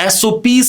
SOPs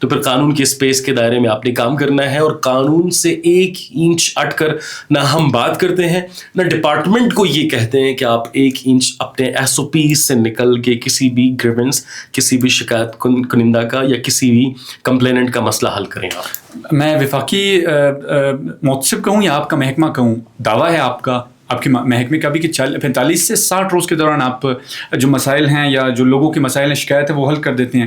تو پھر قانون کے اسپیس کے دائرے میں آپ نے کام کرنا ہے, اور قانون سے 1 انچ ہٹ کر نہ ہم بات کرتے ہیں نہ ڈپارٹمنٹ کو یہ کہتے ہیں کہ آپ 1 انچ اپنے SOP سے نکل کے کسی بھی گریونس, کسی بھی شکایت کنندہ کا یا کسی بھی کمپلیننٹ کا مسئلہ حل کریں. آپ میں وفاقی محتسب کہوں یا آپ کا محکمہ کہوں, دعویٰ ہے آپ کا, آپ کے محکمے کا بھی کہ 45 سے 60 روز کے دوران آپ جو مسائل ہیں یا جو لوگوں کے مسائل ہیں, شکایت ہے, وہ حل کر دیتے ہیں.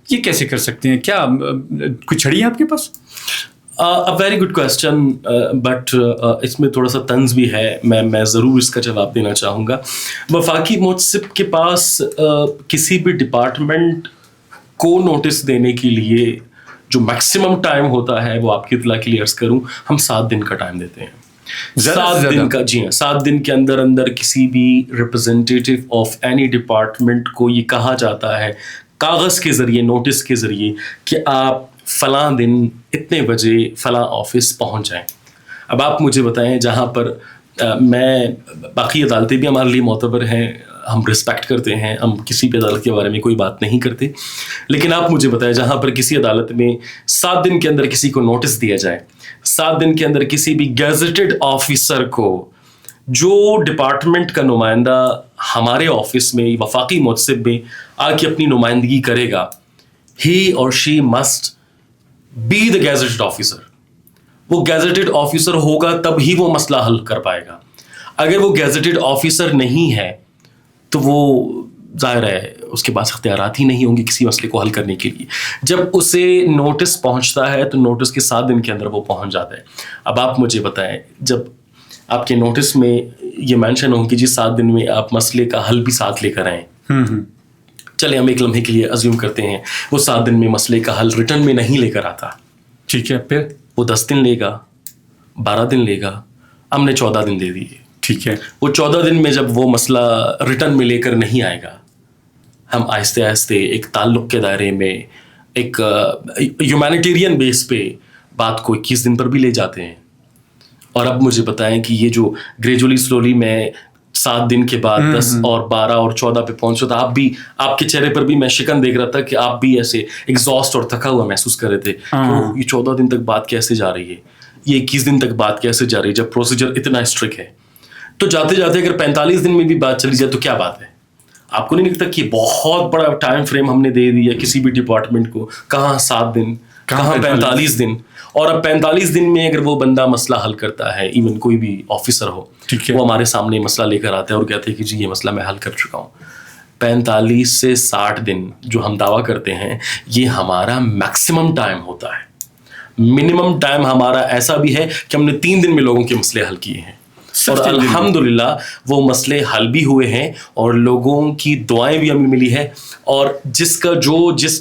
یہ کیسے کر سکتے ہیں؟ کیا کوئی چھڑی ہے آپ کے پاس؟ ویری گڈ کویسچن, بٹ اس میں تھوڑا سا طنز بھی ہے. میں ضرور اس کا جواب دینا چاہوں گا. وفاقی محتسب کے پاس کسی بھی ڈپارٹمنٹ کو نوٹس دینے کے لیے جو میکسیمم ٹائم ہوتا ہے, وہ آپ کی اطلاع کے لیے عرض کروں, ہم 7 دن کا ٹائم دیتے ہیں. 7 دن کا, جی ہاں, 7 دن کے اندر کسی بھی ریپرزینٹیو آف اینی ڈپارٹمنٹ کو یہ کہا جاتا ہے کاغذ کے ذریعے, نوٹس کے ذریعے, کہ آپ فلاں دن اتنے بجے فلاں آفس پہنچ جائیں. اب آپ مجھے بتائیں, جہاں پر میں, باقی عدالتیں بھی ہمارے لیے معتبر ہیں, ہم رسپیکٹ کرتے ہیں, ہم کسی بھی عدالت کے بارے میں کوئی بات نہیں کرتے, لیکن آپ مجھے بتائیں جہاں پر کسی عدالت میں 7 دن کے اندر کسی کو نوٹس دیا جائے, 7 دن کے اندر کسی بھی گیزٹڈ آفیسر کو, جو ڈپارٹمنٹ کا نمائندہ ہمارے آفس میں وفاقی محتسب میں آ کے اپنی نمائندگی کرے گا, ہی اور she must be the gazetted officer. وہ گیزٹڈ آفیسر ہوگا تب ہی وہ مسئلہ حل کر پائے گا. اگر وہ گیزٹڈ آفیسر نہیں ہے تو وہ ظاہر ہے اس کے پاس اختیارات ہی نہیں ہوں گے کسی مسئلے کو حل کرنے کے لیے. جب اسے نوٹس پہنچتا ہے تو نوٹس کے 7 دن کے اندر وہ پہنچ جاتا ہے. اب آپ مجھے بتائیں, جب آپ کے نوٹس میں یہ مینشن ہو کہ جی 7 دن میں آپ مسئلے کا حل بھی ساتھ لے کر آئیں, چلے ہم ایک لمحے کے لیے ازیوم کرتے ہیں وہ 7 دن میں مسئلے کا حل ریٹرن میں نہیں لے کر آتا, ٹھیک ہے, پھر وہ 10 دن لے گا, 12 دن لے گا, ہم نے 14 دن دے دیے, ٹھیک ہے. وہ 14 دن میں جب وہ مسئلہ ریٹرن میں لے کر نہیں آئے گا, ہم آہستہ آہستہ ایک تعلق کے دائرے میں, ایک ہیومینیٹیرین بیس پہ بات کو 21 دن پر بھی لے جاتے ہیں. اور اب مجھے بتائیں کہ یہ جو گریجولی سلولی میں 7 دن کے بعد 10 اور 12 اور 14 پہ پہنچا تھا, آپ بھی, آپ کے چہرے پر بھی میں شکن دیکھ رہا تھا کہ آپ بھی ایسے ایگزاسٹ اور تھکا ہوا محسوس کر رہے تھے کہ یہ 14 دن تک بات کیسے جا رہی ہے, یہ 21 دن تک بات کیسے جا رہی ہے, جب پروسیجر اتنا اسٹرکٹ ہے. تو جاتے جاتے اگر 45 دن میں بھی بات چلی جائے تو کیا بات ہے؟ آپ کو نہیں لگتا کہ بہت بڑا ٹائم فریم ہم نے دے دیا کسی بھی ڈپارٹمنٹ کو؟ کہاں 7 دن, کہاں 45 دن. اور اب 45 دن میں اگر وہ بندہ مسئلہ حل کرتا ہے, ایون کوئی بھی آفیسر ہو, وہ ہمارے سامنے مسئلہ لے کر آتا ہے اور کہتے ہیں کہ جی یہ مسئلہ میں حل کر چکا ہوں. 45 سے 60 دن جو ہم دعویٰ کرتے ہیں, یہ ہمارا میکسیمم ٹائم ہوتا ہے. منیمم ٹائم ہمارا ایسا بھی ہے کہ ہم نے 3 دن میں لوگوں کے مسئلے حل کیے ہیں, اور الحمدللہ وہ مسئلے حل بھی ہوئے ہیں, اور لوگوں کی دعائیں بھی ہمیں ملی ہے. اور جس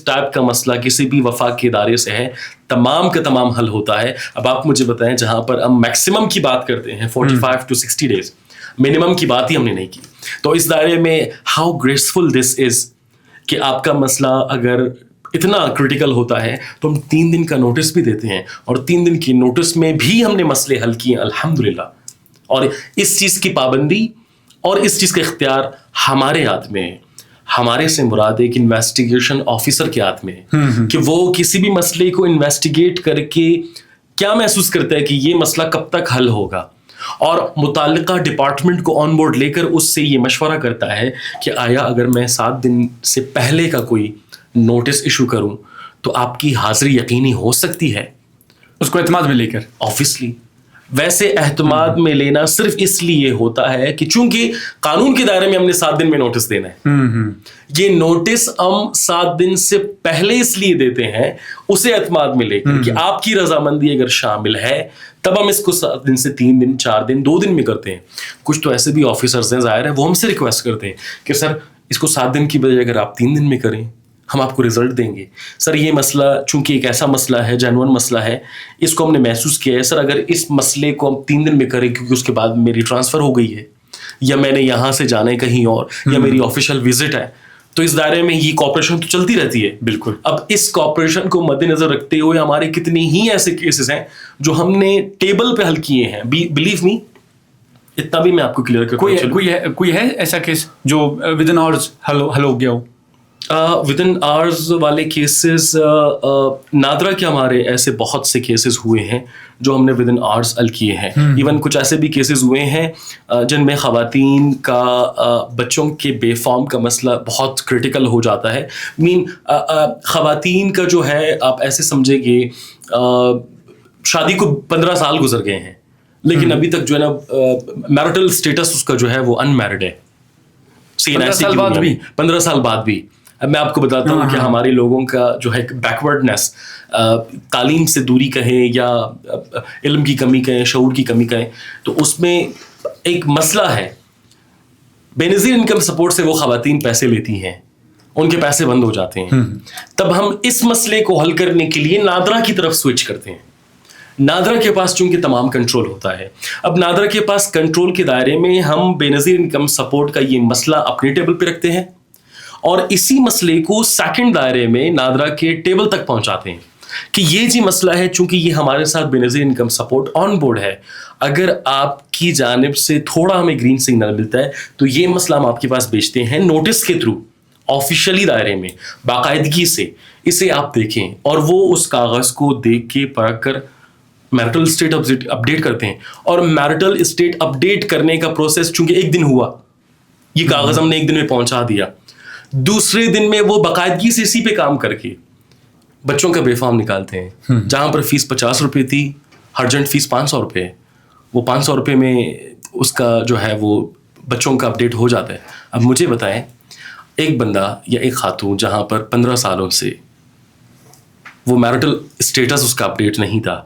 ٹائپ کا مسئلہ کسی بھی وفاق کے ادارے سے ہے, تمام کا تمام حل ہوتا ہے. اب آپ مجھے بتائیں, جہاں پر ہم میکسیمم کی بات کرتے ہیں 45 to 60 days, منیمم کی بات ہی ہم نے نہیں کی. تو اس دائرے میں ہاؤ گریسفل دس از کہ آپ کا مسئلہ اگر اتنا کرٹیکل ہوتا ہے تو ہم 3 دن کا نوٹس بھی دیتے ہیں, اور 3 دن کی نوٹس میں بھی ہم نے مسئلے حل کیے الحمدللہ. اور اس چیز کی پابندی اور اس چیز کا اختیار ہمارے ہاتھ میں ہے. ہمارے سے مراد ایک انویسٹیگیشن آفیسر کے ہاتھ میں ہے کہ وہ کسی بھی مسئلے کو انویسٹیگیٹ کر کے کیا محسوس کرتا ہے کہ یہ مسئلہ کب تک حل ہوگا, اور متعلقہ ڈپارٹمنٹ کو آن بورڈ لے کر اس سے یہ مشورہ کرتا ہے کہ آیا اگر میں 7 دن سے پہلے کا کوئی نوٹس ایشو کروں تو آپ کی حاضری یقینی ہو سکتی ہے, اس کو اعتماد میں لے کر. آبویسلی ویسے اہتماد میں لینا صرف اس لیے ہوتا ہے کہ چونکہ قانون کے دائرے میں ہم نے 7 دن میں نوٹس دینا ہے. یہ نوٹس ہم 7 دن سے پہلے اس لیے دیتے ہیں اسے اعتماد میں لے کر کہ آپ کی رضامندی اگر شامل ہے تب ہم اس کو 7 دن سے 3 دن 4 دن 2 دن میں کرتے ہیں. کچھ تو ایسے بھی آفیسرز ہیں ظاہر ہے, وہ ہم سے ریکویسٹ کرتے ہیں کہ سر اس کو 7 دن کی بجائے اگر آپ 3 دن میں کریں ہم آپ کو رزلٹ دیں گے. سر یہ مسئلہ چونکہ ایک ایسا مسئلہ ہے, جینوئن مسئلہ ہے, اس کو ہم نے محسوس کیا ہے, سر اگر اس مسئلے کو ہم 3 دن میں کریں کیونکہ اس کے بعد میری ٹرانسفر ہو گئی ہے یا میں نے یہاں سے جانا ہے کہیں اور یا میری آفیشیل وزٹ ہے, تو اس دائرے میں یہ کوآپریشن تو چلتی رہتی ہے. بالکل. اب اس کوآپریشن کو مد نظر رکھتے ہوئے ہمارے کتنے ہی ایسے کیسز ہیں جو ہم نے ٹیبل پہ حل کیے ہیں. بلیو می, اتنا بھی میں آپ کو کلیئر کرتا ہوں. کوئی ہے ایسا کیس جو ود ان آورز حل ہو گیا ہو؟ ود ان آورز والے کیسز نادرا کے ہمارے ایسے بہت سے کیسز ہوئے ہیں جو ہم نے ود ان آورز حل کیے ہیں. ایون کچھ ایسے بھی کیسز ہوئے ہیں جن میں خواتین کا بچوں کے بے فارم کا مسئلہ بہت کرٹیکل ہو جاتا ہے. خواتین کا جو ہے آپ ایسے سمجھیں گے شادی کو 15 سال گزر گئے ہیں لیکن ابھی تک جو ہے نا میرٹل اسٹیٹس اس کا جو ہے وہ ان میرڈ ہے. 15 سال بعد بھی. اب میں آپ کو بتاتا ہوں کہ ہمارے لوگوں کا جو ہے بیکورڈنیس، تعلیم سے دوری کہیں یا علم کی کمی کہیں، شعور کی کمی کہیں، تو اس میں ایک مسئلہ ہے. بے نظیر انکم سپورٹ سے وہ خواتین پیسے لیتی ہیں، ان کے پیسے بند ہو جاتے ہیں. تب ہم اس مسئلے کو حل کرنے کے لیے نادرا کی طرف سوئچ کرتے ہیں. نادرا کے پاس چونکہ تمام کنٹرول ہوتا ہے. اب نادرا کے پاس کنٹرول کے دائرے میں ہم بے نظیر انکم سپورٹ کا یہ مسئلہ اپنے ٹیبل پہ رکھتے ہیں اور اسی مسئلے کو سیکنڈ دائرے میں نادرا کے ٹیبل تک پہنچاتے ہیں کہ یہ جی مسئلہ ہے، چونکہ یہ ہمارے ساتھ بے نظیر انکم سپورٹ آن بورڈ ہے، اگر آپ کی جانب سے تھوڑا ہمیں گرین سگنل ملتا ہے تو یہ مسئلہ ہم آپ کے پاس بھیجتے ہیں نوٹس کے تھرو، آفیشلی دائرے میں باقاعدگی سے اسے آپ دیکھیں، اور وہ اس کاغذ کو دیکھ کے پڑھ کر میرٹل اسٹیٹ اپڈیٹ کرتے ہیں. اور میرٹل اسٹیٹ اپڈیٹ کرنے کا پروسیس چونکہ ایک دن ہوا، یہ کاغذ ہم نے ایک دن میں پہنچا دیا، دوسرے دن میں وہ باقاعدگی سے اسی پہ کام کر کے بچوں کا بے فارم نکالتے ہیں. جہاں پر فیس 50 روپے تھی، ارجنٹ فیس 500 روپے، وہ 500 روپے میں اس کا جو ہے وہ بچوں کا اپڈیٹ ہو جاتا ہے. اب مجھے بتائیں، ایک بندہ یا ایک خاتون جہاں پر 15 سالوں سے وہ میرٹل اسٹیٹس اس کا اپڈیٹ نہیں تھا،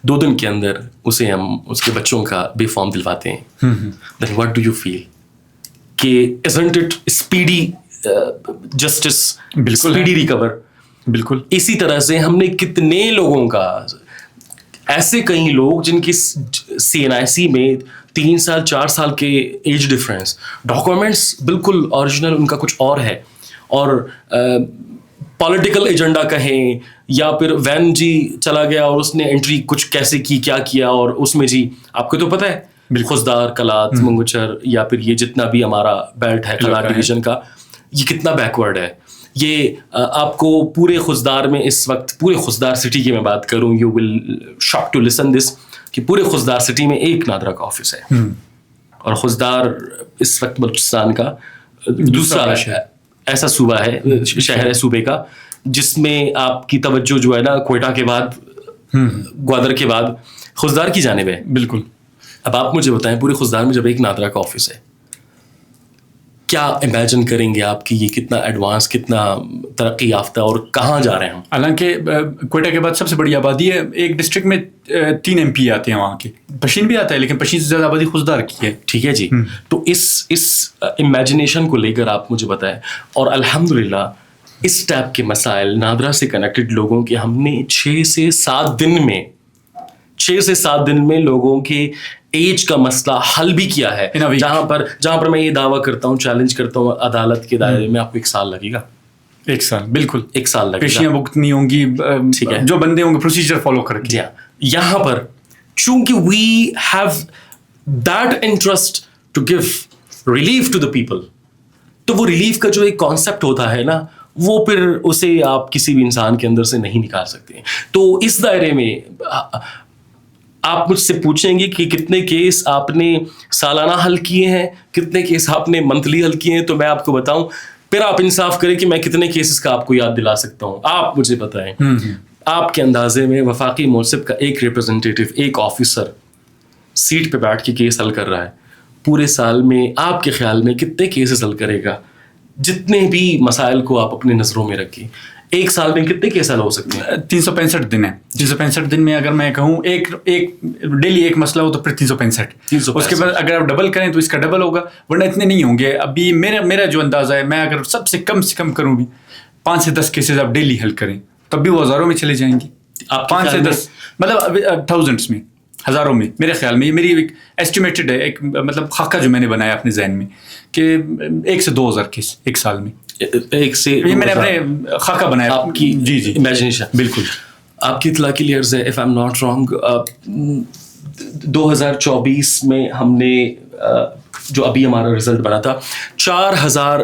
2 دن کے اندر اسے ہم اس کے بچوں کا بے فارم دلواتے ہیں. then what do you feel کہ isn't it speedy justice, speedy recover. بالکل اسی طرح سے ہم نے کتنے لوگوں کا، ایسے کئی لوگ جن کی CNIC میں 3 سال 4 سال کے ایج ڈفرینس، ڈاکومنٹس بالکل اوریجنل ان کا کچھ اور ہے، اور پولیٹیکل ایجنڈا کہیں یا پھر وین جی چلا گیا اور اس نے انٹری کچھ کیسے کی، کیا کیا، اور اس میں جی آپ کو تو پتہ ہے خزدار، کلات، منگوچر یا پھر یہ جتنا بھی ہمارا بیلٹ ہے کلات ڈویژن کا، یہ کتنا بیکورڈ ہے. یہ آپ کو پورے خزدار میں اس وقت، پورے خزدار سٹی کی میں بات کروں، you will shock to listen دس، کہ پورے خزدار سٹی میں ایک نادرا کا آفس ہے، اور خزدار اس وقت بلوچستان کا دوسرا ایسا صوبہ ہے، شہر ہے صوبے کا، جس میں آپ کی توجہ جو ہے نا کوئٹہ کے بعد، گوادر کے بعد خزدار کی جانب ہے. بالکل. اب آپ مجھے بتائیں، پورے خزدار میں جب ایک نادرا کا آفس ہے، کیا امیجن کریں گے آپ کی یہ کتنا ایڈوانس، کتنا ترقی یافتہ، اور کہاں جا رہے ہیں ہم. حالانکہ کوئٹہ کے بعد سب سے بڑی آبادی ہے، ایک ڈسٹرکٹ میں 3 MP آتے ہیں وہاں کے، پشین بھی آتا ہے لیکن پشین سے زیادہ آبادی خزدار کی ہے. ٹھیک ہے جی. تو اس امیجنیشن کو لے کر آپ مجھے بتائیں، اور الحمدللہ اس ٹائپ کے مسائل نادرا سے کنیکٹڈ لوگوں کے ہم نے 6 سے 7 دن میں لوگوں کے ایج کا مسئلہ حل بھی کیا ہے. جہاں پر میں یہ دعویٰ کرتا ہوں، چیلنج کرتا ہوں عدالت کے دائرے میں، آپ کو 1 سال لگے گا. 1 سال بالکل 1 سال لگے گا. پیشیاں بھگتنی ہوں گی، ٹھیک ہے، جو بندے ہوں گے پروسیجر فالو کر کے. یہاں پر چونکہ we have that interest to give relief to the people, تو وہ ریلیف کا جو ایک کانسیپٹ ہوتا ہے نا، وہ پھر اسے آپ کسی بھی انسان کے اندر سے نہیں نکال سکتے. تو اس دائرے میں آپ مجھ سے پوچھیں گے کہ کتنے کیس آپ نے سالانہ حل کیے ہیں، کتنے کیس آپ نے منتھلی حل کیے ہیں، تو میں آپ کو بتاؤں، پھر آپ انصاف کریں کہ میں کتنے کیسز کا آپ کو یاد دلا سکتا ہوں. آپ مجھے بتائیں، آپ کے اندازے میں وفاقی منصب کا ایک ریپرزنٹیٹیو، ایک آفیسر سیٹ پہ بیٹھ کے کیس حل کر رہا ہے، پورے سال میں آپ کے خیال میں کتنے کیسز حل کرے گا؟ جتنے بھی مسائل کو آپ اپنے نظروں میں رکھیں، 1 سال میں کتنے کیس حل ہو سکتے ہیں؟ 365 دن ہے. 365 دن میں اگر میں کہوں ایک ڈیلی ایک مسئلہ ہو تو پھر 365. اس کے بعد اگر آپ ڈبل کریں تو اس کا ڈبل ہوگا، ورنہ اتنے نہیں ہوں گے. ابھی میرا جو اندازہ ہے، میں اگر سب سے کم کروں بھی 5 سے 10 کیسز آپ ڈیلی حل کریں، تب بھی وہ ہزاروں میں چلے جائیں گے. آپ 5 سے 10 مطلب تھاؤزنڈس میں، ہزاروں میں، میرے خیال میں. یہ میری ایک ایسٹیمیٹڈ ہے، ایک مطلب خاکہ جو میں نے بنایا اپنے ذہن میں، کہ 1 سے 2000 کیس 1 سال میں. 1 سے یہ میں نے اپنے خاکہ بنایا آپ کی جی امیجنیشن. بالکل. آپ کی اطلاع کے لیے عرض ہے، if I am not wrong, 2024 میں ہم نے جو ابھی ہمارا رزلٹ بنا تھا، 4000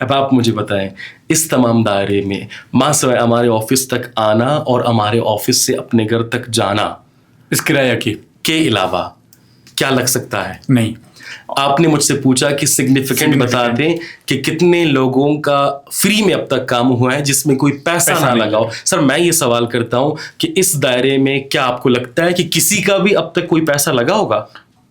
اب آپ مجھے بتائیں اس تمام دائرے میں ماں سوائے ہمارے آفس تک آنا اور ہمارے آفس سے اپنے گھر تک جانا اس کرایہ کے علاوہ کیا لگ سکتا ہے؟ نہیں. آپ نے مجھ سے پوچھا کہ سگنیفیکنٹ بتا دیں کہ کتنے لوگوں کا فری میں اب تک کام ہوا ہے جس میں کوئی پیسہ نہ لگا ہو. سر میں یہ سوال کرتا ہوں کہ اس دائرے میں کیا آپ کو لگتا ہے کہ کسی کا بھی اب تک کوئی پیسہ لگا ہوگا؟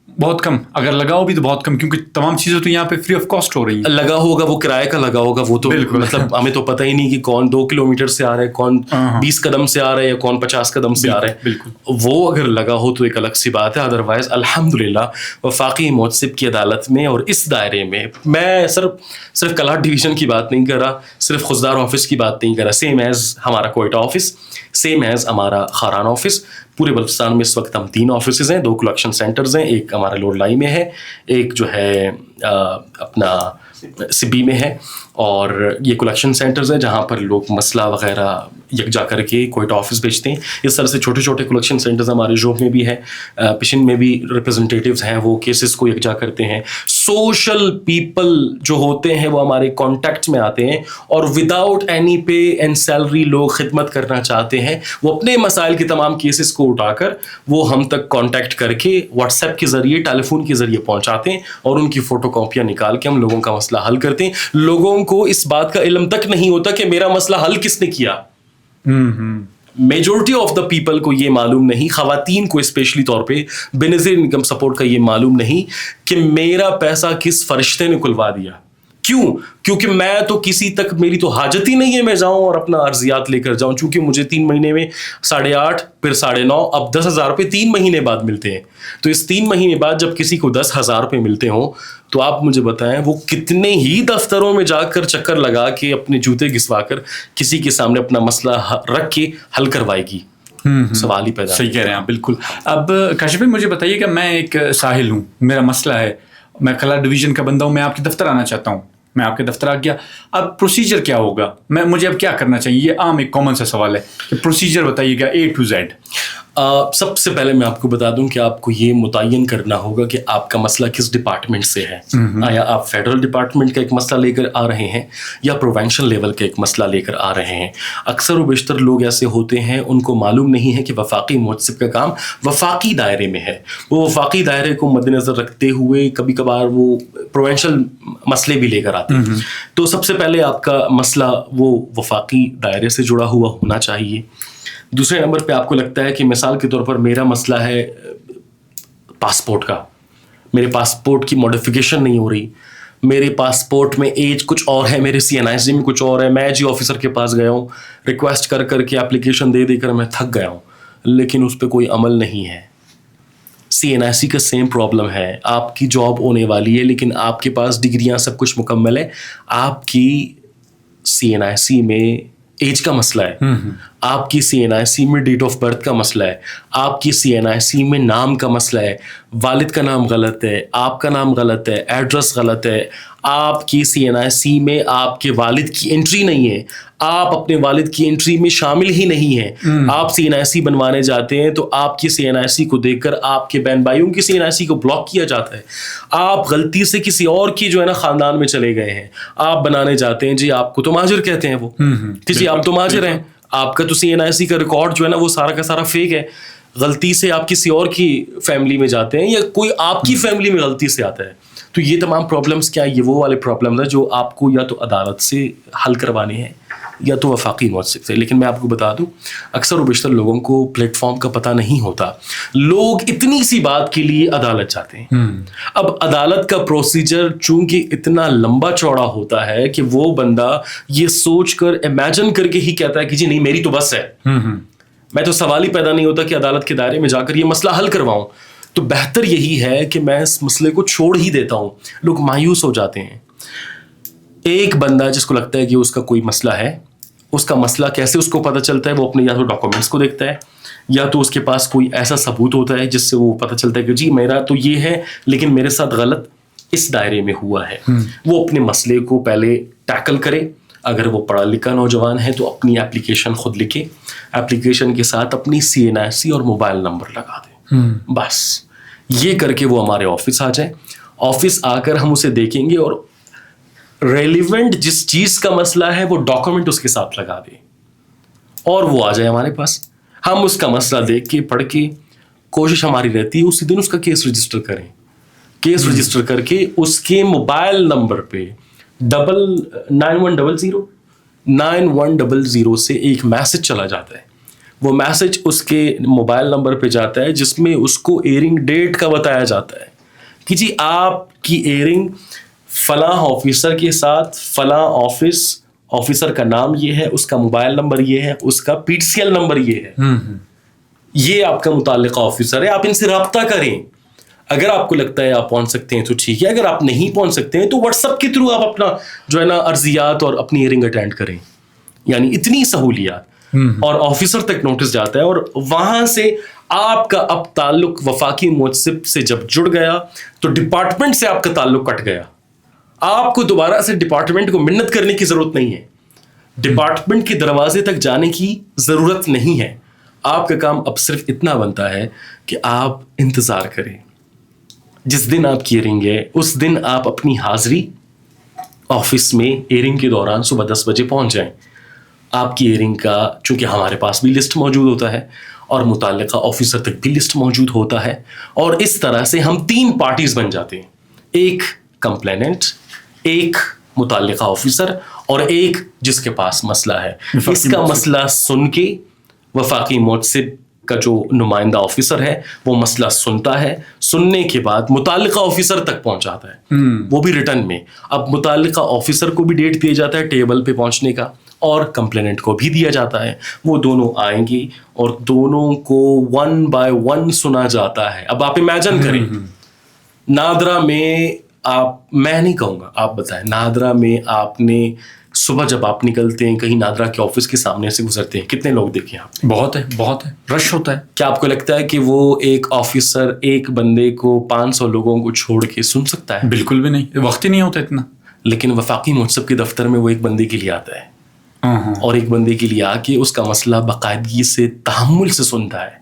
بہت کم, اگر لگاؤ بھی تو بہت کم, کیونکہ تمام چیزیں تو یہاں پہ فری آف کاسٹ ہو رہی ہیں. لگا ہوگا وہ کرائے کا لگا ہوگا, وہ تو مطلب ہمیں تو پتہ ہی نہیں کہ کون 2 کلومیٹر سے آ رہا ہے, کون 20 قدم سے آ رہا ہے یا کون 50 قدم سے آ رہا ہے. بالکل وہ اگر لگا ہو تو ایک الگ سی بات ہے. ادروائز الحمدللہ وفاقی محتسب کی عدالت میں اور اس دائرے میں میں صرف کلاٹ ڈویژن کی بات نہیں کر رہا, صرف خضدار آفس کی بات نہیں کر رہا, سیم ایز ہمارا کوئٹہ آفس, سیم ایز ہمارا خاران آفس. پورے بلوچستان میں اس وقت ہم 3 آفسز ہیں, 2 کلیکشن سینٹرز ہیں, ایک ہمارا لوڈ لائی میں ہے, ایک جو ہے اپنا سبی میں ہے, اور یہ کلیکشن سینٹرز ہیں جہاں پر لوگ مسئلہ وغیرہ یکجا کر کے کوئٹہ آفس بھیجتے ہیں. اس طرح سے چھوٹے چھوٹے کلیکشن سینٹرز ہمارے جوب میں بھی ہے, پشن میں بھی ریپرزنٹیٹیوز ہیں, وہ کیسز کو یکجا کرتے ہیں. سوشل پیپل جو ہوتے ہیں وہ ہمارے کانٹیکٹ میں آتے ہیں اور without any pay and salary لوگ خدمت کرنا چاہتے ہیں. وہ اپنے مسائل کے تمام کیسز کو اٹھا کر وہ ہم تک کانٹیکٹ کر کے واٹس ایپ کے ذریعے, ٹیلی فون کے ذریعے پہنچاتے ہیں اور ان کی فوٹو کاپیاں نکال کے ہم لوگوں کا مسئلہ حل کرتے ہیں. لوگوں کو اس بات کا علم تک نہیں ہوتا کہ میرا مسئلہ حل کس نے کیا. میجورٹی آف دا پیپل کو یہ معلوم نہیں, خواتین کو اسپیشلی طور پہ بے نظیر انکم سپورٹ کا یہ معلوم نہیں کہ میرا پیسہ کس فرشتے نے کھلوا دیا. کیوں؟ کیونکہ میں تو کسی تک, میری تو حاجت ہی نہیں ہے میں جاؤں اور اپنا عرضیات لے کر جاؤں, چونکہ مجھے 3 مہینے میں 8.5 پھر 9.5 اب 10,000 روپے 3 مہینے بعد ملتے ہیں. تو اس 3 مہینے بعد جب کسی کو 10,000 روپے ملتے ہوں تو آپ مجھے بتائیں وہ کتنے ہی دفتروں میں جا کر چکر لگا کے اپنے جوتے گھسوا کر کسی کے سامنے اپنا مسئلہ رکھ کے حل کروائے گی. سوال ہی پیدا. صحیح کہہ رہے ہیں بالکل. اب کاشف بھائی مجھے بتائیے کہ میں ایک ساحل ہوں, میرا مسئلہ ہے, میں کلاٹ ڈویژن کا بندہ ہوں, میں آپ کے دفتر آنا چاہتا ہوں, میں آپ کے دفتر آ گیا, اب پروسیجر کیا ہوگا, مجھے اب کیا کرنا چاہیے؟ یہ عام ایک کامن سا سوال ہے کہ پروسیجر بتائیے گا A to Z. سب سے پہلے میں آپ کو بتا دوں کہ آپ کو یہ متعین کرنا ہوگا کہ آپ کا مسئلہ کس ڈپارٹمنٹ سے ہے. آیا آپ فیڈرل ڈپارٹمنٹ کا ایک مسئلہ لے کر آ رہے ہیں یا پروونشل لیول کا ایک مسئلہ لے کر آ رہے ہیں. اکثر و بیشتر لوگ ایسے ہوتے ہیں ان کو معلوم نہیں ہے کہ وفاقی محتسب کا کام وفاقی دائرے میں ہے. وہ وفاقی دائرے کو مد نظر رکھتے ہوئے کبھی کبھار وہ پروونشل مسئلے بھی لے کر آتے ہیں. تو سب سے پہلے آپ کا مسئلہ وہ وفاقی دائرے سے جڑا ہوا ہونا چاہیے. دوسرے نمبر پہ آپ کو لگتا ہے کہ مثال کے طور پر میرا مسئلہ ہے پاسپورٹ کا, میرے پاسپورٹ کی ماڈیفیکیشن نہیں ہو رہی, میرے پاسپورٹ میں ایج کچھ اور ہے, میرے CNIC میں کچھ اور ہے, میں جی آفیسر کے پاس گیا ہوں, ریکویسٹ کر کر کے اپلیکیشن دے کر میں تھک گیا ہوں, لیکن اس پہ کوئی عمل نہیں ہے. CNIC کا سیم پرابلم ہے, آپ کی جاب ہونے والی ہے لیکن آپ کے پاس ڈگریاں سب کچھ مکمل ہے, آپ کی CNIC میں ایج کا مسئلہ ہے, آپ کی CNIC میں ڈیٹ آف برتھ کا مسئلہ ہے, آپ کی CNIC میں نام کا مسئلہ ہے, والد کا نام غلط ہے, آپ کا نام غلط ہے, ایڈریس غلط ہے, آپ کی CNIC میں آپ کے والد کی انٹری نہیں ہے, آپ اپنے والد کی انٹری میں شامل ہی نہیں ہیں. آپ CNIC بنوانے جاتے ہیں تو آپ کی CNIC کو دیکھ کر آپ کے بہن بھائیوں کی CNIC کو بلاک کیا جاتا ہے. آپ غلطی سے کسی اور کی جو ہے نا خاندان میں چلے گئے ہیں, آپ بنانے جاتے ہیں, جی آپ کو تو مہاجر کہتے ہیں, وہ جی آپ تو مہاجر ہیں, آپ کا تو CNIC کا ریکارڈ جو ہے نا وہ سارا کا سارا فیک ہے. غلطی سے آپ کسی اور کی فیملی میں جاتے ہیں یا کوئی آپ کی فیملی میں غلطی سے آتا ہے. تو یہ تمام پرابلمس کیا, یہ وہ والے پرابلمس ہیں جو آپ کو یا تو عدالت سے حل کروانے ہیں یا تو وفاقی محتسب سے. لیکن میں آپ کو بتا دوں اکثر و بیشتر لوگوں کو پلیٹ فارم کا پتہ نہیں ہوتا. لوگ اتنی سی بات کے لیے عدالت جاتے ہیں. اب عدالت کا پروسیجر چونکہ اتنا لمبا چوڑا ہوتا ہے کہ وہ بندہ یہ سوچ کر امیجن کر کے ہی کہتا ہے کہ جی نہیں میری تو بس ہے, میں تو سوال ہی پیدا نہیں ہوتا کہ عدالت کے دائرے میں جا کر یہ مسئلہ حل کرواؤں. تو بہتر یہی ہے کہ میں اس مسئلے کو چھوڑ ہی دیتا ہوں. لوگ مایوس ہو جاتے ہیں. ایک بندہ جس کو لگتا ہے کہ اس کا کوئی مسئلہ ہے, اس کا مسئلہ کیسے اس کو پتہ چلتا ہے, وہ اپنے یا تو ڈاکومنٹس کو دیکھتا ہے یا تو اس کے پاس کوئی ایسا ثبوت ہوتا ہے جس سے وہ پتہ چلتا ہے کہ جی میرا تو یہ ہے لیکن میرے ساتھ غلط اس دائرے میں ہوا ہے. وہ اپنے مسئلے کو پہلے ٹیکل کرے. اگر وہ پڑھا لکھا نوجوان ہے تو اپنی اپلیکیشن خود لکھے, اپلیکیشن کے ساتھ اپنی CNIC اور موبائل نمبر لگا دے. بس یہ کر کے وہ ہمارے آفس آ جائے. آفس آ کر ہم اسے دیکھیں گے اور ریلیونٹ جس چیز کا مسئلہ ہے وہ ڈاکومنٹ اس کے ساتھ لگا دے اور وہ آ جائے ہمارے پاس. ہم اس کا مسئلہ دیکھ کے پڑھ کے کوشش ہماری رہتی ہے اسی دن اس کا کیس رجسٹر کریں. کیس رجسٹر کر کے اس کے موبائل نمبر پہ 9100 سے ایک میسج چلا جاتا ہے. وہ میسج اس کے موبائل نمبر پہ جاتا ہے جس میں اس کو ایئرنگ ڈیٹ کا بتایا جاتا ہے کہ جی آپ کی ایئرنگ فلاں آفیسر کے ساتھ فلاں آفیسر کا نام یہ ہے, اس کا موبائل نمبر یہ ہے, اس کا PTCL نمبر یہ ہے, یہ آپ کا متعلقہ آفیسر ہے, آپ ان سے رابطہ کریں. اگر آپ کو لگتا ہے آپ پہنچ سکتے ہیں تو ٹھیک ہے, اگر آپ نہیں پہنچ سکتے ہیں تو واٹس ایپ کے تھرو آپ اپنا جو ہے نا عرضیات اور اپنی ایئرنگ اٹینڈ کریں. یعنی اتنی سہولیات. اور آفیسر تک نوٹس جاتا ہے اور وہاں سے آپ کا اب تعلق وفاقی محتسب سے جب جڑ گیا تو ڈپارٹمنٹ سے آپ کا تعلق کٹ گیا. آپ کو دوبارہ سے ڈپارٹمنٹ کو منت کرنے کی ضرورت نہیں ہے, ڈپارٹمنٹ کے دروازے تک جانے کی ضرورت نہیں ہے. آپ کا کام اب صرف اتنا بنتا ہے کہ آپ انتظار کریں. جس دن آپ کی ایئرنگ ہے اس دن آپ اپنی حاضری آفس میں ایئرنگ کے دوران صبح 10 بجے پہنچ جائیں. آپ کی ایئرنگ کا چونکہ ہمارے پاس بھی لسٹ موجود ہوتا ہے اور متعلقہ آفیسر تک بھی لسٹ موجود ہوتا ہے, اور اس طرح سے ہم 3 پارٹیز بن جاتے ہیں, ایک کمپلیننٹ, ایک متعلقہ آفیسر اور ایک جس کے پاس مسئلہ ہے. اس کا مسئلہ سن کے وفاقی محتسب کا جو نمائندہ آفیسر ہے وہ مسئلہ سنتا ہے, سننے کے بعد متعلقہ آفیسر تک پہنچاتا ہے, وہ بھی ریٹرن میں. اب متعلقہ آفیسر کو بھی ڈیٹ دیا جاتا ہے ٹیبل پہ پہنچنے کا اور کمپلیننٹ کو بھی دیا جاتا ہے. وہ دونوں آئیں گے اور دونوں کو 1 by 1 سنا جاتا ہے. اب آپ امیجن کریں نادرا میں میں نہیں کہوں گا, آپ بتائیں نادرا میں آپ نے صبح جب آپ نکلتے ہیں کہیں نادرا کے آفس کے سامنے سے گزرتے ہیں, کتنے لوگ دیکھیں آپ؟ بہت ہے, رش ہوتا ہے. کیا آپ کو لگتا ہے کہ وہ ایک آفیسر ایک بندے کو 500 لوگوں کو چھوڑ کے سن سکتا ہے؟ بالکل بھی نہیں, وقت ہی نہیں ہوتا اتنا. لیکن وفاقی محتسب کے دفتر میں وہ ایک بندے کے لیے آتا ہے اور ایک بندے کے لیے آ کے اس کا مسئلہ باقاعدگی سے تحمل سے سنتا ہے,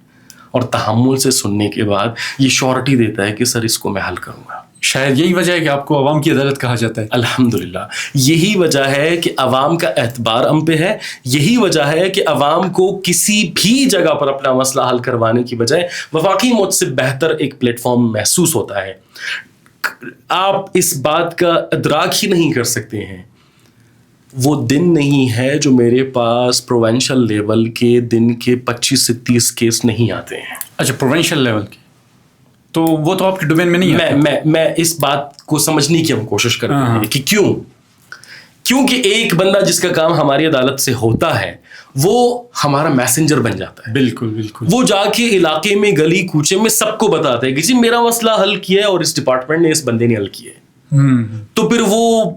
اور تحمل سے سننے کے بعد یہ شورٹی دیتا ہے کہ سر اس کو میں حل کروں گا. شاید یہی وجہ ہے کہ آپ کو عوام کی عدالت کہا جاتا ہے. الحمدللہ یہی وجہ ہے کہ عوام کا اعتبار ہم پہ ہے, یہی وجہ ہے کہ عوام کو کسی بھی جگہ پر اپنا مسئلہ حل کروانے کی بجائے وفاقی محتسب بہتر ایک پلیٹ فارم محسوس ہوتا ہے. آپ اس بات کا ادراک ہی نہیں کر سکتے ہیں, وہ دن نہیں ہے جو میرے پاس پروونشل لیول کے دن کے 25 سے 30 کیس نہیں آتے ہیں. اچھا, پروونشل لیول کے, تو وہ تو آپ کے ڈومین میں نہیں ہے. میں اس بات کو سمجھنے کی ہم کوشش کرتے ہیں کہ کیونکہ ایک بندہ جس کا کام ہماری عدالت سے ہوتا ہے وہ ہمارا میسنجر بن جاتا ہے. بالکل, وہ جا کے علاقے میں گلی کوچے میں سب کو بتاتا ہے کہ جی میرا مسئلہ حل کیا ہے اور اس ڈپارٹمنٹ نے اس بندے نے حل کیا ہے. تو پھر وہ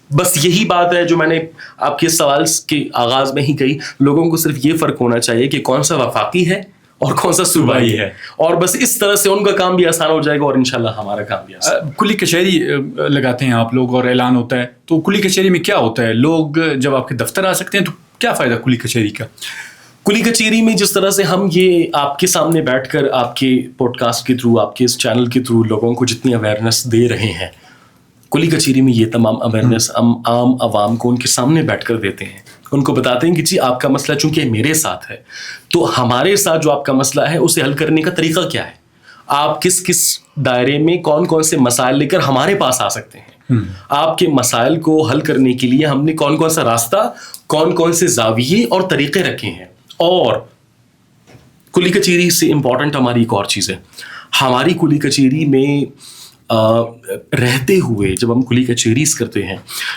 بس یہی بات ہے جو میں نے آپ کے سوال کے آغاز میں ہی کہی, لوگوں کو صرف یہ فرق ہونا چاہیے کہ کون سا وفاقی ہے اور کون سا صوبائی ہے, اور بس اس طرح سے ان کا کام بھی آسان ہو جائے گا اور انشاءاللہ ہمارا کام بھی آسان. کلی کچہری لگاتے ہیں آپ لوگ اور اعلان ہوتا ہے, تو کلی کچہری میں کیا ہوتا ہے؟ لوگ جب آپ کے دفتر آ سکتے ہیں تو کیا فائدہ کلی کچہری کا؟ کلی کچہری میں جس طرح سے ہم یہ آپ کے سامنے بیٹھ کر آپ کے پوڈ کاسٹ کے تھرو, آپ کے اس چینل کے تھرو لوگوں کو جتنی اویئرنیس دے رہے ہیں, کلی کچہری میں یہ تمام اویئرنیس ہم عام عوام کو ان کے سامنے بیٹھ کر دیتے ہیں. ان کو بتاتے ہیں کہ جی آپ کا مسئلہ چونکہ میرے ساتھ ہے تو ہمارے ساتھ جو آپ کا مسئلہ ہے اسے حل کرنے کا طریقہ کیا ہے, آپ کس کس دائرے میں کون کون سے مسائل لے کر ہمارے پاس آ سکتے ہیں, آپ کے مسائل کو حل کرنے کے لیے ہم نے کون کون سا راستہ, کون کون سے زاویے اور طریقے رکھے ہیں. اور کلی کچہری سے امپورٹنٹ ہماری ایک اور چیز ہے, ہماری کلی کچہری میں رہتے ہوئے جب ہم کلی کچہریز کرتے ہیں,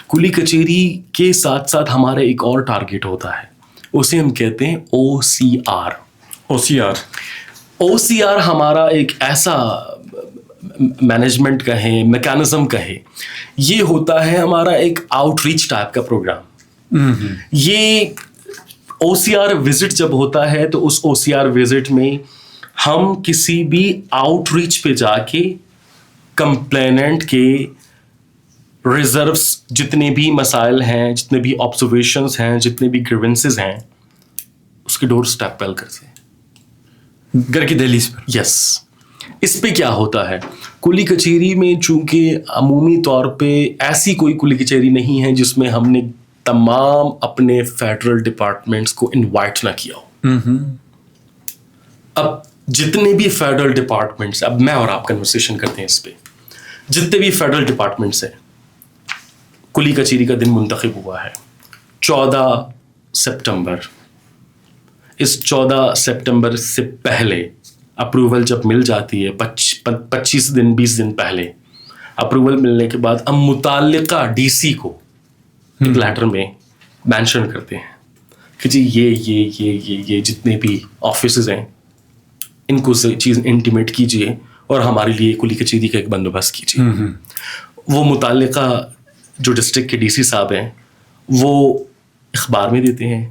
کلی کچہری کے ساتھ ساتھ ہمارا ایک اور ٹارگیٹ ہوتا ہے, اسے ہم کہتے ہیں OCR. OCR ہمارا ایک ایسا مینجمنٹ کا ہے, میکانزم کا ہے, یہ ہوتا ہے ہمارا ایک آؤٹ ریچ ٹائپ کا پروگرام. یہ OCR وزٹ جب ہوتا ہے تو اس OCR وزٹ میں ہم کسی بھی آؤٹ ریچ پہ جا کے کمپلیننٹ کے ریزروس جتنے بھی مسائل ہیں, جتنے بھی آبزرویشنز ہیں, جتنے بھی گریونسز ہیں, اس کے ڈور اسٹیپ پہ حل کرتے ہیں گھر کی دہلیز پر. یس, اس پہ کیا ہوتا ہے, کلی کچہری میں چونکہ عمومی طور پہ ایسی کوئی کلی کچہری نہیں ہے جس میں ہم نے تمام اپنے فیڈرل ڈپارٹمنٹس کو انوائٹ نہ کیا ہو. اب جتنے بھی فیڈرل ڈپارٹمنٹس, اب میں اور آپ کنورسیشن کرتے ہیں اس پہ, جتنے بھی فیڈرل ڈپارٹمنٹس ہیں, کلی کچہری کا دن منتخب ہوا ہے 14 سپٹمبر. اس 14 سپٹمبر سے پہلے اپروول جب مل جاتی ہے 25 دن 20 دن پہلے اپروول ملنے کے بعد ہم متعلقہ ڈی سی کو ایک لیٹر میں مینشن کرتے ہیں کہ جی یہ جتنے بھی آفیسز ہیں ان کو چیز انٹیمیٹ کیجیے اور ہمارے لیے کلی کچہری کا ایک بندوبست کیجیے. وہ متعلقہ جو ڈسٹرکٹ کے ڈی سی صاحب ہیں وہ اخبار میں دیتے ہیں,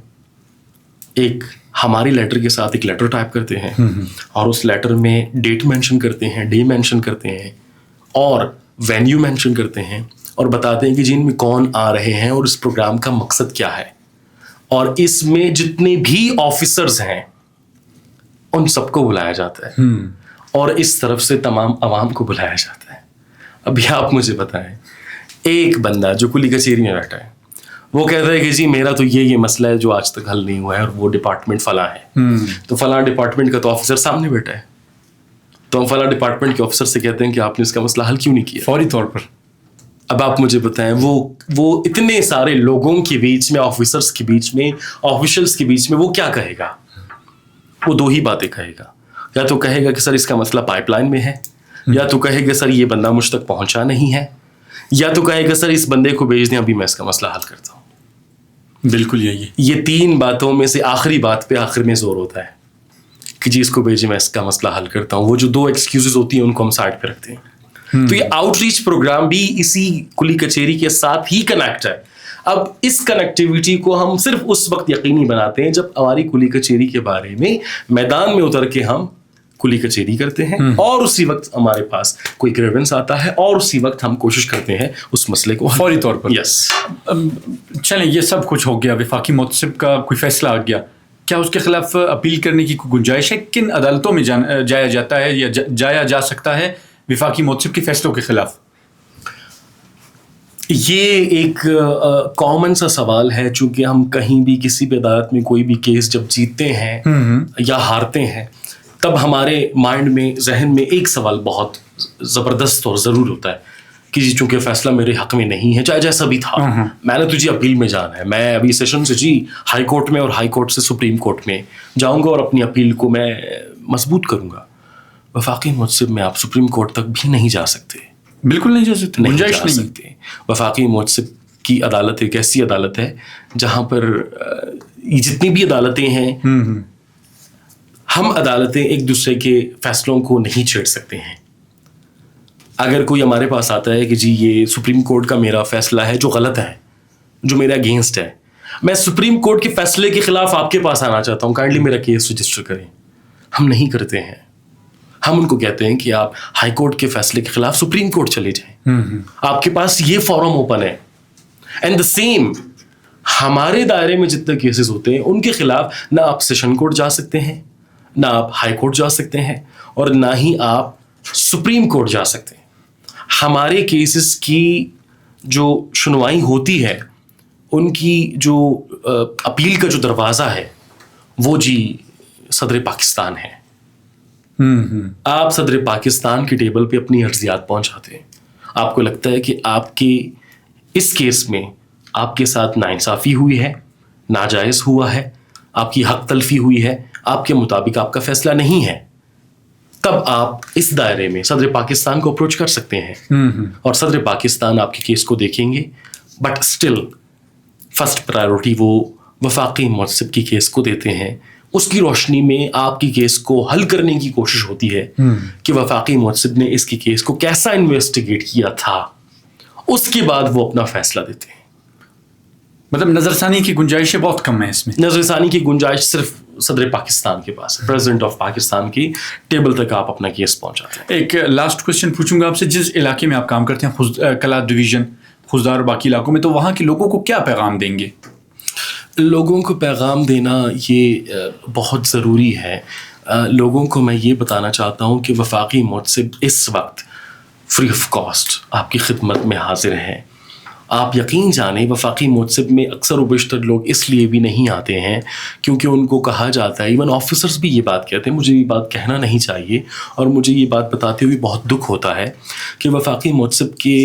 ایک ہماری لیٹر کے ساتھ ایک لیٹر ٹائپ کرتے ہیں اور اس لیٹر میں ڈیٹ مینشن کرتے ہیں, ڈے مینشن کرتے ہیں اور وینیو مینشن کرتے ہیں اور بتاتے ہیں کہ جن میں کون آ رہے ہیں اور اس پروگرام کا مقصد کیا ہے, اور اس میں جتنے بھی آفیسرز ہیں ان سب کو بلایا جاتا ہے اور اس طرف سے تمام عوام کو بلایا جاتا ہے. ابھی آپ مجھے بتائیں, ایک بندہ جو کلی کچہری میں بیٹھا ہے وہ کہتا ہے کہ جی میرا تو یہ مسئلہ ہے جو آج تک حل نہیں ہوا ہے اور وہ ڈپارٹمنٹ فلاں ہے, تو فلاں ڈپارٹمنٹ کا تو آفیسر سامنے بیٹھا ہے, تو ہم فلاں ڈپارٹمنٹ کے آفیسر سے کہتے ہیں کہ آپ نے اس کا مسئلہ حل کیوں نہیں کیا فوری طور پر. اب آپ مجھے بتائیں وہ اتنے سارے لوگوں کے بیچ میں, آفیسرس کے بیچ میں, آفیشلس کے بیچ میں وہ کیا کہے گا؟ وہ دو ہی باتیں کہے گا, یا تو کہے گا کہ سر اس کا مسئلہ پائپ لائن میں ہے, یا تو کہے گا سر یہ بندہ مجھ تک پہنچا نہیں ہے, یا تو کہے گا سر اس بندے کو بھیج دیں ابھی میں اس کا مسئلہ حل کرتا ہوں. بالکل یہ 3 باتوں میں سے آخری بات پہ آخر میں زور ہوتا ہے کہ جی اس کو بھیجیں میں اس کا مسئلہ حل کرتا ہوں. وہ جو 2 ایکسکیوزز ہوتی ہیں ان کو ہم سائڈ پہ رکھتے ہیں. تو یہ آؤٹ ریچ پروگرام بھی اسی کلی کچہری کے ساتھ ہی کنیکٹ ہے. اب اس کنیکٹیوٹی کو ہم صرف اس وقت یقینی بناتے ہیں جب ہماری کلی کچہری کے بارے میں میدان میں اتر کے ہم کلی کچہری کرتے ہیں اور اسی وقت ہمارے پاس کوئی گریونس آتا ہے اور اسی وقت ہم کوشش کرتے ہیں اس مسئلے کو فوری طور پر. یس چلیں, یہ سب کچھ ہو گیا, وفاقی محتسب کا کوئی فیصلہ آ گیا, کیا اس کے خلاف اپیل کرنے کی کوئی گنجائش ہے؟ کن عدالتوں میں جایا جاتا ہے یا جایا جا سکتا ہے وفاقی محتسب کے فیصلوں کے خلاف؟ یہ ایک کامن سا سوال ہے, چونکہ ہم کہیں بھی کسی بھی عدالت میں کوئی بھی کیس جب جیتتے ہیں یا ہارتے ہیں تب ہمارے مائنڈ میں, ذہن میں ایک سوال بہت زبردست اور ضرور ہوتا ہے کہ جی چونکہ فیصلہ میرے حق میں نہیں ہے, چاہے جیسا بھی تھا, میں نے تو جی اپیل میں جانا ہے, میں ابھی سیشن سے جی ہائی کورٹ میں اور ہائی کورٹ سے سپریم کورٹ میں جاؤں گا اور اپنی اپیل کو میں مضبوط کروں گا. وفاقی محتسب میں آپ سپریم کورٹ تک بھی نہیں جا سکتے, بالکل نہیں جا سکتے, نہیں جا سکتے. وفاقی محتسب کی عدالت ایک ایسی عدالت ہے جہاں پر جتنی بھی عدالتیں ہیں ہم عدالتیں ایک دوسرے کے فیصلوں کو نہیں چھیڑ سکتے ہیں. اگر کوئی ہمارے پاس آتا ہے کہ جی یہ سپریم کورٹ کا میرا فیصلہ ہے جو غلط ہے, جو میرے اگینسٹ ہے, میں سپریم کورٹ کے فیصلے کے خلاف آپ کے پاس آنا چاہتا ہوں, کائنڈلی میرا کیس رجسٹر کریں. ہم نہیں کرتے ہیں, ہم ان کو کہتے ہیں کہ آپ ہائی کورٹ کے فیصلے کے خلاف سپریم کورٹ چلے جائیں, آپ کے پاس یہ فورم اوپن ہے. اینڈ دا سیم ہمارے دائرے میں جتنے کیسز ہوتے ہیں ان کے خلاف نہ آپ سیشن کورٹ جا سکتے ہیں, نہ آپ ہائی کورٹ جا سکتے ہیں, اور نہ ہی آپ سپریم کورٹ جا سکتے ہیں. ہمارے کیسز کی جو سنوائی ہوتی ہے, ان کی جو اپیل کا جو دروازہ ہے وہ جی صدر پاکستان ہے. آپ صدر پاکستان کے ٹیبل پہ اپنی عرضیات پہنچاتے ہیں. آپ کو لگتا ہے کہ آپ کے اس کیس میں آپ کے ساتھ ناانصافی ہوئی ہے, ناجائز ہوا ہے, آپ کی حق تلفی ہوئی ہے, آپ کے مطابق آپ کا فیصلہ نہیں ہے, تب آپ اس دائرے میں صدر پاکستان کو اپروچ کر سکتے ہیں اور صدر پاکستان آپ کے کیس کو دیکھیں گے. بٹ اسٹل فرسٹ پرائیورٹی وہ وفاقی محتسب کی کیس کو دیتے ہیں. اس کی روشنی میں آپ کی کیس کو حل کرنے کی کوشش ہوتی ہے کہ وفاقی محتسب نے اس کی کیس کو کیسا انویسٹیگیٹ کیا تھا, اس کے بعد وہ اپنا فیصلہ دیتے ہیں. مطلب نظر ثانی کی گنجائشیں بہت کم ہیں اس میں. نظر ثانی کی گنجائش صرف صدر پاکستان کے پاس ہے, پریزیڈنٹ آف پاکستان کی ٹیبل تک آپ اپنا کیس پہنچاتے ہیں. ایک لاسٹ کوشچن پوچھوں گا آپ سے, جس علاقے میں آپ کام کرتے ہیں کلا ڈویژن, خوزدار اور باقی علاقوں میں, تو وہاں کے لوگوں کو کیا پیغام دیں گے؟ لوگوں کو پیغام دینا یہ بہت ضروری ہے. لوگوں کو میں یہ بتانا چاہتا ہوں کہ وفاقی محتسب اس وقت فری آف کاسٹ آپ کی خدمت میں حاضر ہیں. آپ یقین جانیں وفاقی محتسب میں اکثر و بیشتر لوگ اس لیے بھی نہیں آتے ہیں کیونکہ ان کو کہا جاتا ہے, ایون آفیسرز بھی یہ بات کہتے ہیں, مجھے یہ بات کہنا نہیں چاہیے اور مجھے یہ بات بتاتے ہوئے بہت دکھ ہوتا ہے کہ وفاقی محتسب کے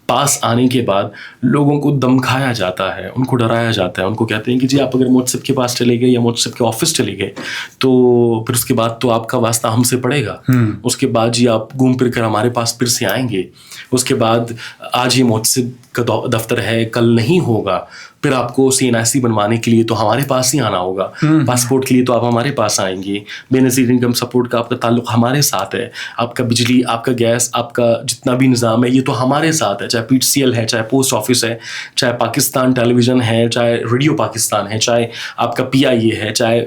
پاس آنے کے بعد لوگوں کو دمکایا جاتا ہے, ان کو ڈرایا جاتا ہے. ان کو کہتے ہیں کہ جی آپ اگر محتسب کے پاس چلے گئے یا محتسب کے آفس چلے گئے تو پھر اس کے بعد تو آپ کا واسطہ ہم سے پڑے گا, اس کے بعد جی آپ گھوم پھر کر ہمارے پاس پھر سے آئیں گے, اس کے بعد آج یہ محتسب کا دفتر ہے کل نہیں ہوگا, پھر آپ کو CNIC بنوانے کے لیے تو ہمارے پاس ہی آنا ہوگا, پاسپورٹ کے لیے تو آپ ہمارے پاس آئیں گے, بے نظیر انکم سپورٹ کا آپ کا تعلق ہمارے ساتھ ہے, آپ کا بجلی, آپ کا گیس, آپ کا جتنا بھی نظام ہے یہ تو ہمارے ساتھ ہے, چاہے PTCL ہے, چاہے پوسٹ آفس ہے, چاہے پاکستان ٹیلی ویژن ہے, چاہے ریڈیو پاکستان ہے, چاہے آپ کا PIA ہے, چاہے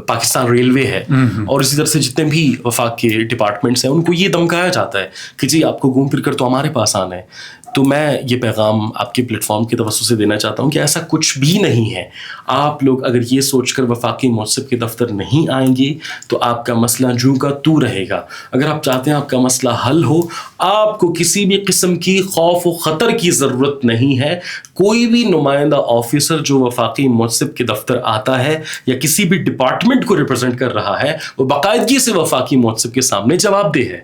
پاکستان ریلوے ہے, اور اسی طرح سے جتنے بھی وفاق کے ڈپارٹمنٹس ہیں ان کو یہ دمکایا جاتا ہے کہ جی آپ کو گھوم پھر کر تو ہمارے پاس آنا ہے. تو میں یہ پیغام آپ کے پلیٹ فارم کی توسط سے دینا چاہتا ہوں کہ ایسا کچھ بھی نہیں ہے. آپ لوگ اگر یہ سوچ کر وفاقی محتسب کے دفتر نہیں آئیں گے تو آپ کا مسئلہ جوں کا تو رہے گا. اگر آپ چاہتے ہیں آپ کا مسئلہ حل ہو, آپ کو کسی بھی قسم کی خوف و خطر کی ضرورت نہیں ہے. کوئی بھی نمائندہ آفیسر جو وفاقی محتسب کے دفتر آتا ہے یا کسی بھی ڈپارٹمنٹ کو ریپرزینٹ کر رہا ہے وہ باقاعدگی سے وفاقی محتسب کے سامنے جواب دہ ہے.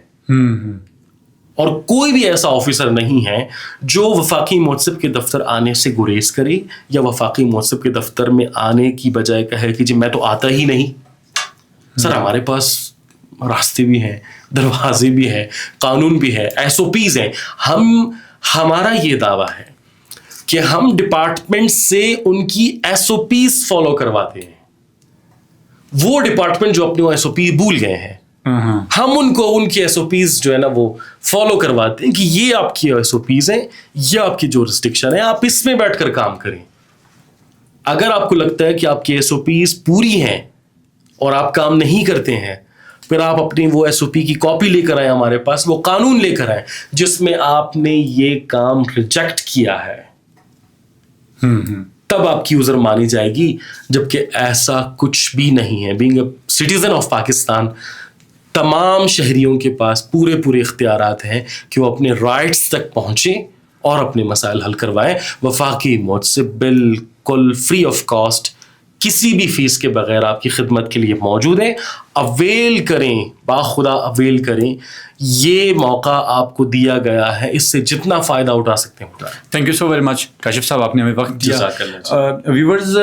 اور کوئی بھی ایسا آفیسر نہیں ہے جو وفاقی محتسب کے دفتر آنے سے گریز کرے یا وفاقی محتسب کے دفتر میں آنے کی بجائے کہے کہ جی میں تو آتا ہی نہیں. سر ہمارے پاس راستے بھی ہیں, دروازے بھی ہیں, قانون بھی ہے, SOPs ہیں. ہمارا یہ دعویٰ ہے کہ ہم ڈپارٹمنٹ سے ان کی SOPs فالو کرواتے ہیں. وہ ڈپارٹمنٹ جو اپنے SOP بھول گئے ہیں ہم ان کو ان کی SOPs جو ہے نا وہ فالو کرواتے ہیں کہ یہ آپ کی SOPs ہیں, یہ آپ کی جو ریسٹرکشن ہے, آپ اس میں بیٹھ کر کام کریں. اگر آپ کو لگتا ہے کہ آپ کی SOPs پوری ہیں اور آپ کام نہیں کرتے ہیں, پھر آپ اپنی وہ SOP کی کاپی لے کر آئیں ہمارے پاس, وہ قانون لے کر آئیں جس میں آپ نے یہ کام ریجیکٹ کیا ہے, تب آپ کی عذر مانی جائے گی. جبکہ ایسا کچھ بھی نہیں ہے. Being a citizen of Pakistan تمام شہریوں کے پاس پورے اختیارات ہیں کہ وہ اپنے رائٹس تک پہنچیں اور اپنے مسائل حل کروائیں. وفاقی محتسب بالکل فری آف کاسٹ کسی بھی فیس کے بغیر آپ کی خدمت کے لیے موجود ہیں. اویل کریں, باخدا اویل کریں. یہ موقع آپ کو دیا گیا ہے, اس سے جتنا فائدہ اٹھا سکتے ہیں اٹھائیں. Thank you so very much Kashif صاحب, آپ نے ہمیں وقت دیا. ویورز,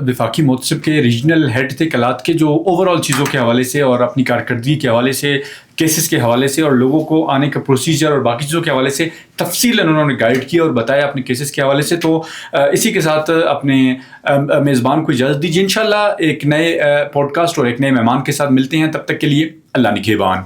وفاقی محتسب کے ریجنل ہیڈ تھے کلات کے, جو اوور آل چیزوں کے حوالے سے اور اپنی کارکردگی کے حوالے سے, کیسز کے حوالے سے اور لوگوں کو آنے کا پروسیجر اور باقی چیزوں کے حوالے سے تفصیل انہوں نے گائیڈ کیا اور بتایا اپنے کیسز کے حوالے سے. تو اسی کے ساتھ اپنے میزبان کو اجازت دیجیے. انشاءاللہ ایک نئے پوڈ کاسٹ اور ایک نئے مہمان کے ساتھ ملتے ہیں. تب تک کے لیے اللہ نگہبان.